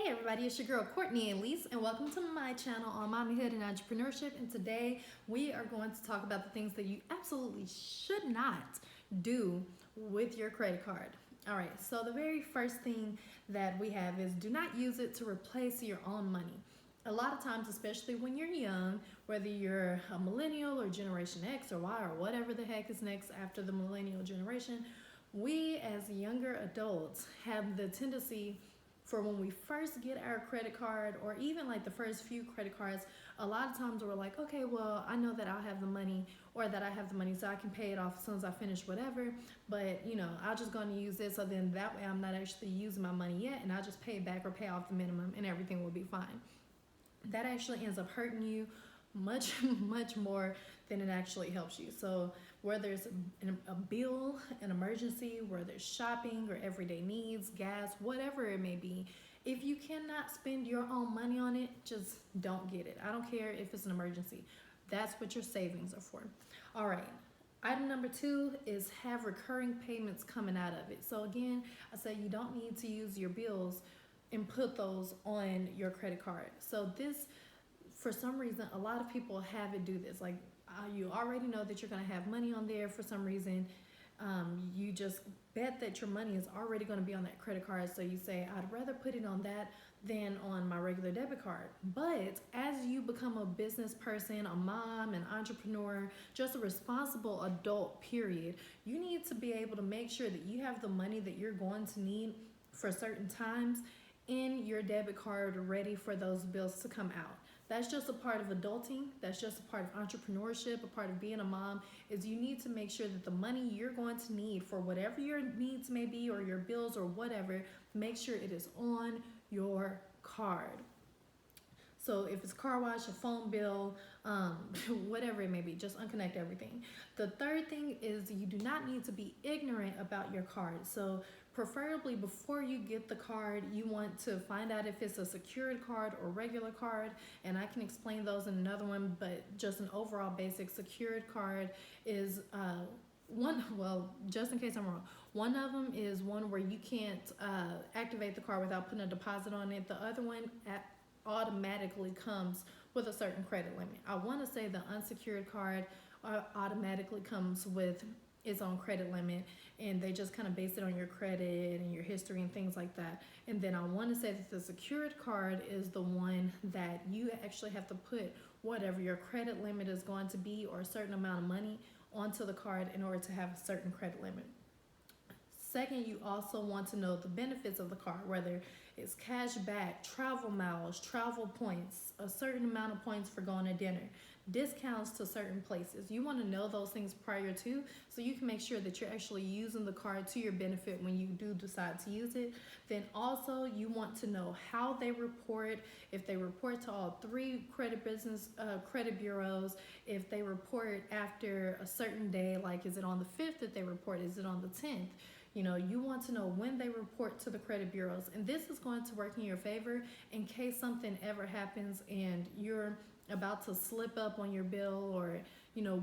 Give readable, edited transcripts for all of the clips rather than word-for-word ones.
Everybody, it's your girl Courtney Ellese, and welcome to my channel on mommyhood and entrepreneurship. And today we are going to talk about the things that you absolutely should not do with your credit card. All right, so the very first thing that we have is do not use it to replace your own money. A lot of times, especially when you're young, whether you're a millennial or Generation X or Y or whatever the heck is next after the millennial generation, we as younger adults have the tendency for when we first get our credit card, or even like the first few credit cards, a lot of times we're like, okay, well, I know that I'll have the money, or that I have the money so I can pay it off as soon as I finish whatever, but I'll just go and use this, so then that way I'm not actually using my money yet, and I'll just pay it back or pay off the minimum and everything will be fine. That actually ends up hurting you much much more than it actually helps you. So whether there's a bill, an emergency, where there's shopping or everyday needs, gas, whatever it may be, if you cannot spend your own money on it, just don't get it. I don't care if it's an emergency. That's what your savings are for. All right, item number 2 is have recurring payments coming out of it. So again, I say you don't need to use your bills and put those on your credit card. So this, for some reason, a lot of people have it do this. Like you already know that you're going to have money on there for some reason. You just bet that your money is already going to be on that credit card. So you say, I'd rather put it on that than on my regular debit card. But as you become a business person, a mom, an entrepreneur, just a responsible adult, period, you need to be able to make sure that you have the money that you're going to need for certain times in your debit card ready for those bills to come out. That's just a part of adulting. That's just a part of entrepreneurship, a part of being a mom, is you need to make sure that the money you're going to need for whatever your needs may be, or your bills or whatever, make sure it is on your card. So if it's car wash, a phone bill, whatever it may be, just unconnect everything. The third thing is you do not need to be ignorant about your card. So preferably before you get the card, you want to find out if it's a secured card or regular card, and I can explain those in another one, but just an overall basic secured card is just in case I'm wrong, one of them is one where you can't activate the card without putting a deposit on it. The other one automatically comes with a certain credit limit. I want to say the unsecured card automatically comes with its own credit limit, and they just kind of base it on your credit and your history and things like that. And then I want to say that the secured card is the one that you actually have to put whatever your credit limit is going to be, or a certain amount of money, onto the card in order to have a certain credit limit. Second, you also want to know the benefits of the card, whether it's cash back, travel miles, travel points, a certain amount of points for going to dinner, discounts to certain places. You want to know those things prior to, so you can make sure that you're actually using the card to your benefit when you do decide to use it. Then also you want to know how they report, if they report to all 3 credit bureaus, if they report after a certain day, like is it on the 5th that they report, is it on the 10th? You want to know when they report to the credit bureaus, and this is going to work in your favor in case something ever happens and you're about to slip up on your bill, or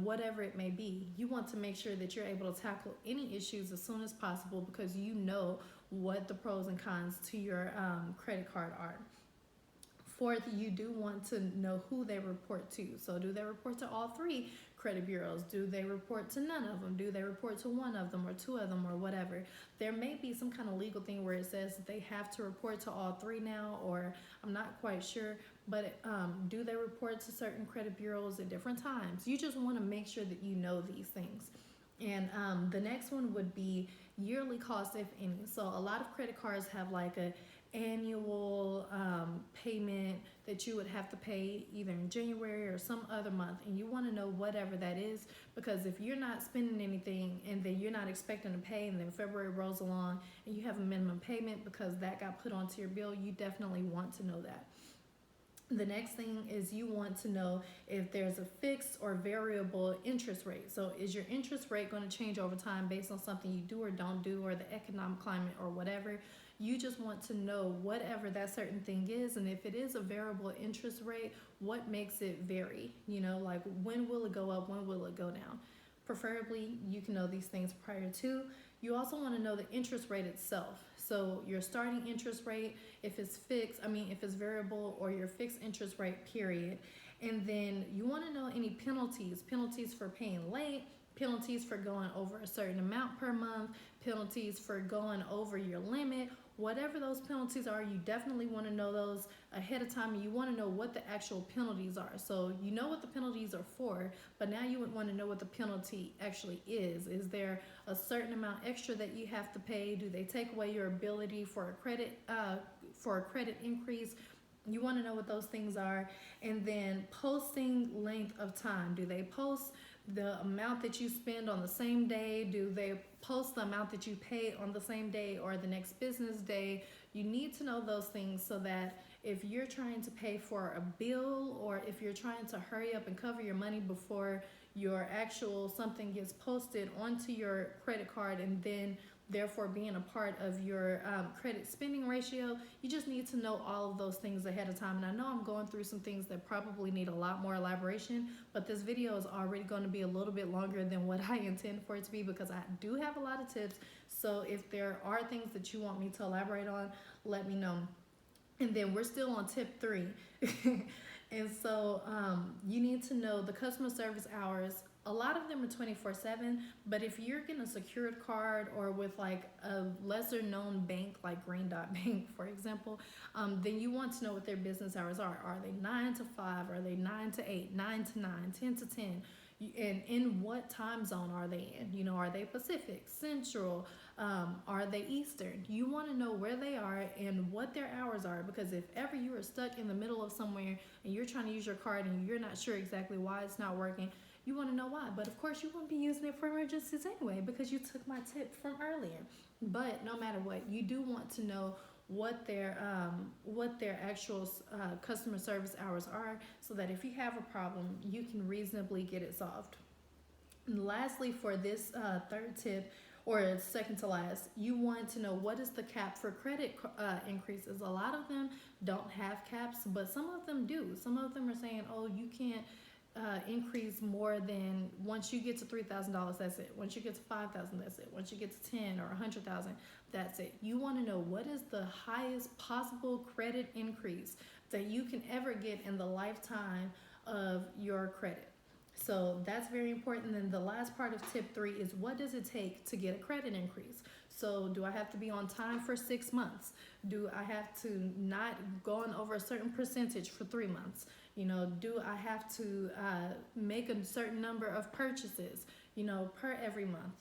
whatever it may be. You want to make sure that you're able to tackle any issues as soon as possible, because you know what the pros and cons to your credit card are. Fourth, you do want to know who they report to. So do they report to all 3 credit bureaus? Do they report to none of them? Do they report to one of them or 2 of them or whatever? There may be some kind of legal thing where it says that they have to report to all 3 now, or I'm not quite sure, but do they report to certain credit bureaus at different times? You just want to make sure that you know these things. And the next one would be yearly costs, if any. So a lot of credit cards have like a annual payment that you would have to pay either in January or some other month, and you want to know whatever that is, because if you're not spending anything and then you're not expecting to pay, and then February rolls along and you have a minimum payment because that got put onto your bill, you definitely want to know that. The next thing is you want to know if there's a fixed or variable interest rate. So is your interest rate going to change over time based on something you do or don't do, or the economic climate or whatever? You just want to know whatever that certain thing is, and if it is a variable interest rate, what makes it vary? Like when will it go up, when will it go down? Preferably, you can know these things prior to. You also want to know the interest rate itself. So your starting interest rate, if it's fixed, if it's variable, or your fixed interest rate, period. And then you want to know any penalties for paying late, penalties for going over a certain amount per month, penalties for going over your limit. Whatever those penalties are, you definitely want to know those ahead of time. You want to know what the actual penalties are. So you know what the penalties are for, but now you would want to know what the penalty actually is. Is there a certain amount extra that you have to pay? Do they take away your ability for a credit increase? You want to know what those things are. And then posting length of time. Do they post the amount that you spend on the same day? Do they post the amount that you pay on the same day or the next business day? You need to know those things so that if you're trying to pay for a bill, or if you're trying to hurry up and cover your money before your actual something gets posted onto your credit card, and then therefore being a part of your credit spending ratio, you just need to know all of those things ahead of time. And I know I'm going through some things that probably need a lot more elaboration, but this video is already going to be a little bit longer than what I intend for it to be, because I do have a lot of tips. So if there are things that you want me to elaborate on, let me know. And then we're still on tip 3. And so you need to know the customer service hours. A lot of them are 24/7, but if you're getting a secured card or with like a lesser known bank like Green Dot Bank, for example, then you want to know what their business hours are. Are they 9 to 5? Are they 9 to 8, 9 to 9, 10 to 10? And in what time zone are they in? Are they Pacific, Central? Are they Eastern? You want to know where they are and what their hours are, because if ever you are stuck in the middle of somewhere and you're trying to use your card and you're not sure exactly why it's not working, you want to know why. But of course you won't be using it for emergencies anyway, because you took my tip from earlier. But no matter what, you do want to know what their actual customer service hours are, so that if you have a problem, you can reasonably get it solved. And lastly, for this third tip, or second to last, you want to know what is the cap for credit increases. A lot of them don't have caps, but some of them do. Some of them are saying, oh, you can't increase more than, once you get to $3,000, that's it. Once you get to 5,000, that's it. Once you get to 10 or 100,000, that's it. You want to know what is the highest possible credit increase that you can ever get in the lifetime of your credit. So that's very important. And then the last part of tip 3 is, what does it take to get a credit increase? So do I have to be on time for 6 months? Do I have to not go on over a certain percentage for 3 months? Do I have to make a certain number of purchases, per every month?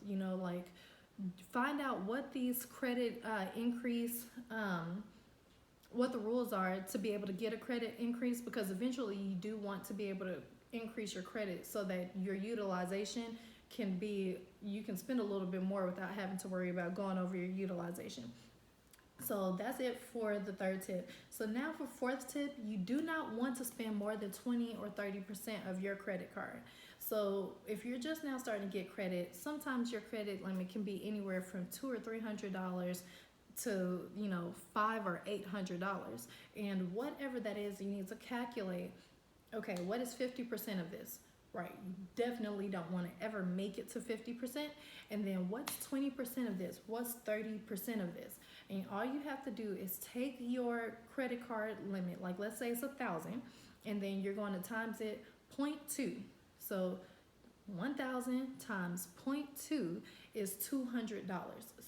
Find out what these credit increase, what the rules are to be able to get a credit increase, because eventually you do want to be able to increase your credit so that your utilization can be, you can spend a little bit more without having to worry about going over your utilization. So that's it for the third tip. So now for fourth tip, you do not want to spend more than 20 or 30% of your credit card. So if you're just now starting to get credit, sometimes your credit limit can be anywhere from $200 or $300 to $500 or $800. And whatever that is, you need to calculate, okay, what is 50% of this? Right, you definitely don't want to ever make it to 50%. And then what's 20% of this? What's 30% of this? And all you have to do is take your credit card limit, like let's say it's 1,000, and then you're going to times it 0.2. So 1,000 times 0.2 is $200.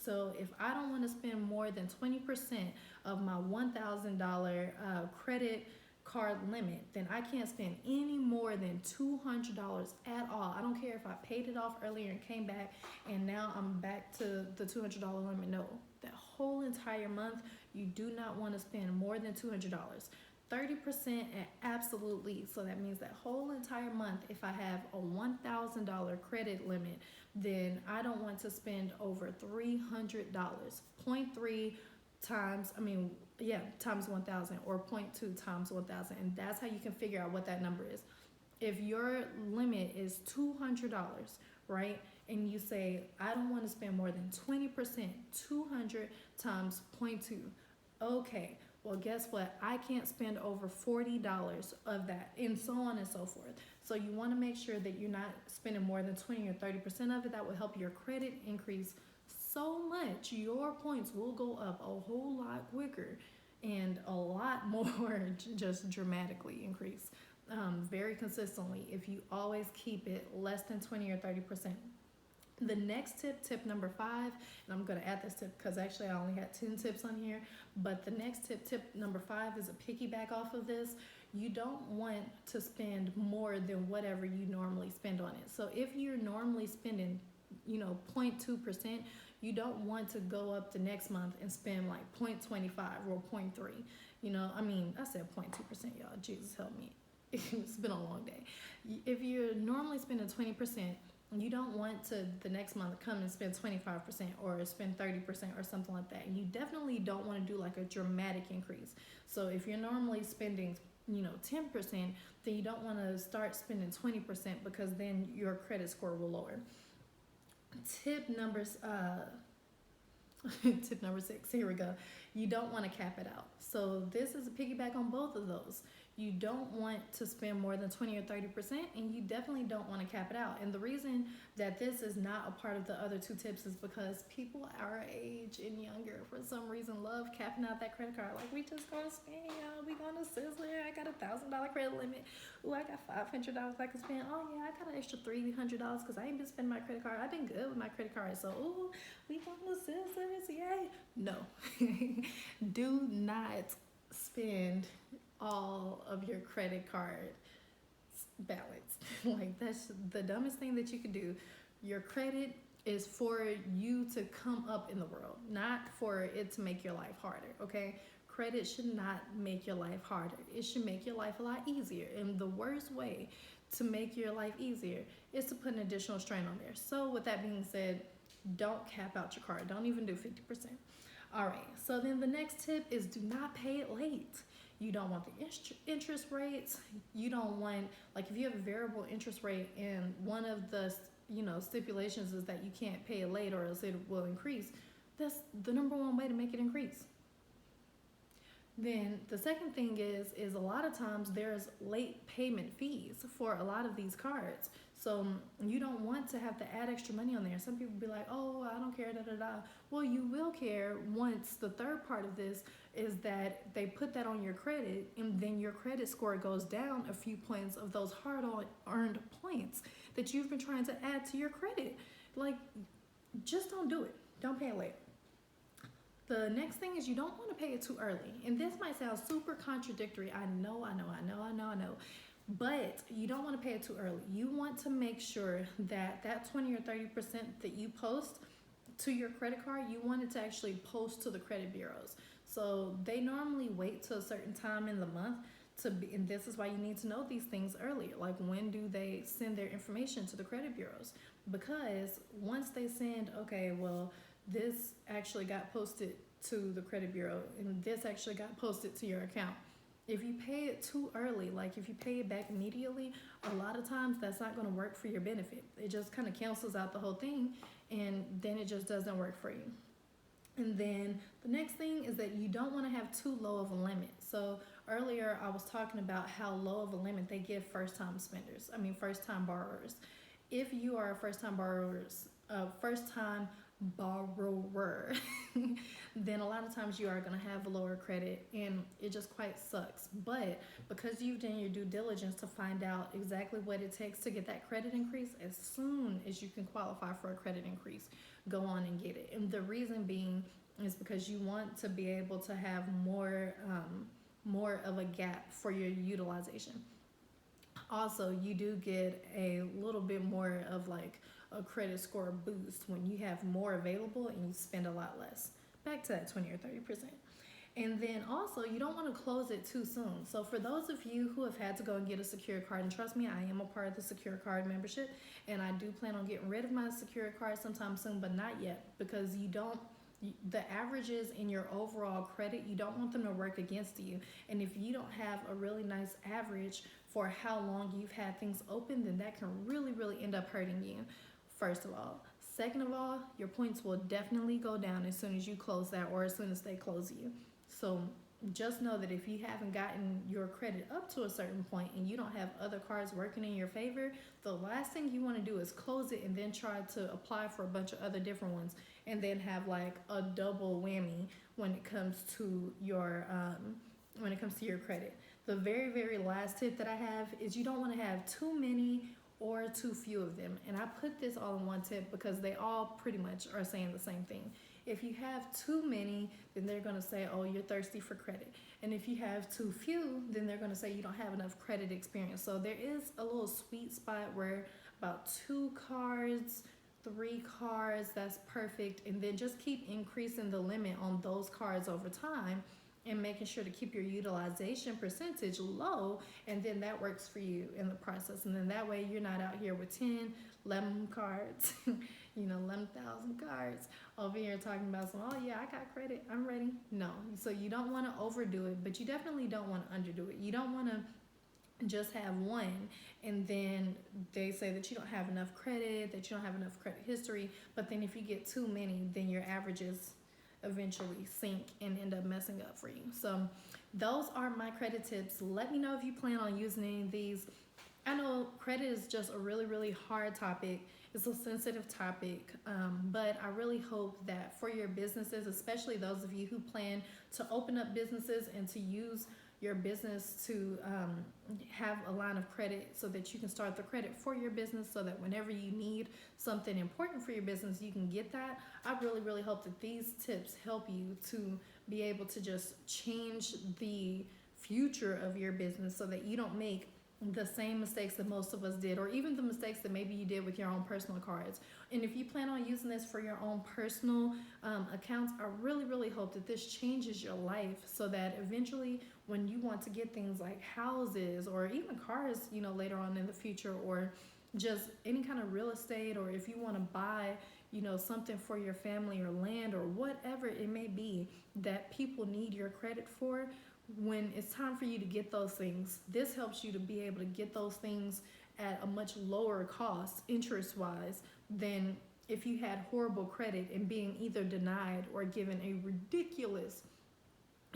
So if I don't want to spend more than 20% of my $1,000 credit card limit, then I can't spend any more than $200 at all. I don't care if I paid it off earlier and came back and now I'm back to the $200 limit. No, that whole entire month, you do not want to spend more than $200. 30% absolutely. So that means that whole entire month, if I have a $1,000 credit limit, then I don't want to spend over $300. 0.3 times, times 1,000, or 0.2 times 1,000. And that's how you can figure out what that number is. If your limit is $200, right? And you say, I don't want to spend more than 20%, 200 times 0.2. Okay, well, guess what? I can't spend over $40 of that, and so on and so forth. So you want to make sure that you're not spending more than 20 or 30% of it. That will help your credit increase so much, your points will go up a whole lot quicker and a lot more just dramatically increase very consistently if you always keep it less than 20 or 30%. The next tip, tip number 5, and I'm going to add this tip because actually I only had 10 tips on here, but the next tip, tip number 5, is a piggyback off of this. You don't want to spend more than whatever you normally spend on it. So if you're normally spending, 0.2%, you don't want to go up the next month and spend like 0.25 or 0.3. I said 0.2%, y'all. Jesus help me. It's been a long day. If you're normally spending 20%, you don't want to the next month come and spend 25% or spend 30% or something like that. You definitely don't want to do like a dramatic increase. So if you're normally spending 10%, then you don't want to start spending 20% because then your credit score will lower. Tip number 6, here we go. You don't want to cap it out. So this is a piggyback on both of those. You don't want to spend more than 20 or 30%, and you definitely don't want to cap it out. And the reason that this is not a part of the other 2 tips is because people our age and younger, for some reason, love capping out that credit card. Like, we just gonna spend, we going to Sizzler. I got $1,000 credit limit. Ooh, I got $500 I can spend. Oh yeah, I got an extra $300 because I ain't been spending my credit card. I've been good with my credit card. So, ooh, we going to Sizzler, yay. No, do not spend all of your credit card balance. Like, that's the dumbest thing that you could do. Your credit is for you to come up in the world, not for it to make your life harder, okay? Credit should not make your life harder. It should make your life a lot easier. And the worst way to make your life easier is to put an additional strain on there. So with that being said, don't cap out your card. Don't even do 50%. All right, so then the next tip is do not pay it late. You don't want the interest rates. You don't want, like, if you have a variable interest rate and one of the, stipulations is that you can't pay it late or else it will increase, that's the number one way to make it increase. Then the second thing is a lot of times there's late payment fees for a lot of these cards. So you don't want to have to add extra money on there. Some people be like, oh, I don't care, da da da. Well, you will care once the third part of this is that they put that on your credit, and then your credit score goes down a few points of those hard-earned points that you've been trying to add to your credit. Like, just don't do it. Don't pay it late. The next thing is you don't want to pay it too early. And this might sound super contradictory. I know. But you don't want to pay it too early. You want to make sure that that 20 or 30% that you post to your credit card, you want it to actually post to the credit bureaus. So they normally wait till a certain time in the month to be, and this is why you need to know these things earlier. Like, when do they send their information to the credit bureaus? Because once they send, okay, well, this actually got posted to the credit bureau and this actually got posted to your account. If you pay it too early, like if you pay it back immediately, a lot of times that's not going to work for your benefit. It just kind of cancels out the whole thing, and then it just doesn't work for you. And then the next thing is that you don't want to have too low of a limit. So earlier I was talking about how low of a limit they give first-time borrowers. If you are a first-time borrower, then a lot of times you are going to have a lower credit, and it just quite sucks. But because you've done your due diligence to find out exactly what it takes to get that credit increase, as soon as you can qualify for a credit increase, go on and get it. And the reason being is because you want to be able to have more of a gap for your utilization. Also, you do get a little bit more of like a credit score boost when you have more available and you spend a lot less. Back to that 20 or 30%. And then also, you don't want to close it too soon. So for those of you who have had to go and get a secure card, and trust me, I am a part of the secure card membership, and I do plan on getting rid of my secure card sometime soon, but not yet, because the averages in your overall credit, you don't want them to work against you. And if you don't have a really nice average for how long you've had things open, then that can really, really end up hurting you, first of all. Second of all, your points will definitely go down as soon as you close that, or as soon as they close you. So just know that if you haven't gotten your credit up to a certain point and you don't have other cards working in your favor, the last thing you want to do is close it and then try to apply for a bunch of other different ones and then have like a double whammy when it comes to your credit. The very, very last tip that I have is you don't want to have too many or too few of them. And I put this all in one tip because they all pretty much are saying the same thing. If you have too many, then they're going to say, oh, you're thirsty for credit. And if you have too few, then they're going to say you don't have enough credit experience. So there is a little sweet spot where about 2 cards, 3 cards, that's perfect. And then just keep increasing the limit on those cards over time and making sure to keep your utilization percentage low, and then that works for you in the process. And then that way you're not out here with 10, 11 cards, 11,000 cards over here talking about some, oh yeah, I got credit, I'm ready. No, so you don't want to overdo it, but you definitely don't want to underdo it. You don't want to just have one and then they say that you don't have enough credit, that you don't have enough credit history, but then if you get too many, then your averages eventually sink and end up messing up for you. So those are my credit tips. Let me know if you plan on using any of these. I know credit is just a really, really hard topic. It's a sensitive topic, but I really hope that for your businesses, especially those of you who plan to open up businesses and to use your business to have a line of credit so that you can start the credit for your business so that whenever you need something important for your business, you can get that. I really, really hope that these tips help you to be able to just change the future of your business so that you don't make the same mistakes that most of us did, or even the mistakes that maybe you did with your own personal cards. And if you plan on using this for your own personal accounts, I really, really hope that this changes your life so that eventually when you want to get things like houses or even cars, later on in the future, or just any kind of real estate, or if you want to buy, something for your family or land or whatever it may be that people need your credit for, when it's time for you to get those things, this helps you to be able to get those things at a much lower cost interest-wise than if you had horrible credit and being either denied or given an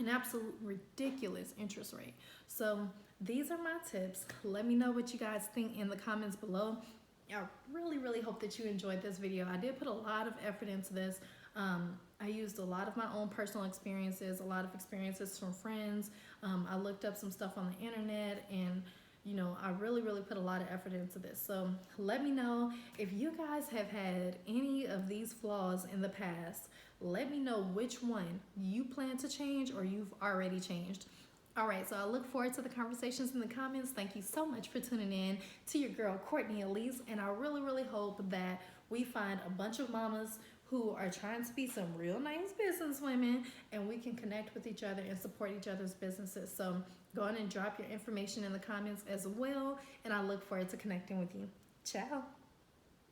absolute ridiculous interest rate. So these are my tips. Let me know what you guys think in the comments below. I really, really hope that you enjoyed this video. I did put a lot of effort into this. I used a lot of my own personal experiences, a lot of experiences from friends. I looked up some stuff on the internet, and I really, really put a lot of effort into this. So let me know if you guys have had any of these flaws in the past. Let me know which one you plan to change or you've already changed. All right, so I look forward to the conversations in the comments. Thank you so much for tuning in to your girl, Cordnie Ellese, and I really, really hope that we find a bunch of mamas who are trying to be some real nice business women, and we can connect with each other and support each other's businesses. So go on and drop your information in the comments as well, and I look forward to connecting with you. Ciao.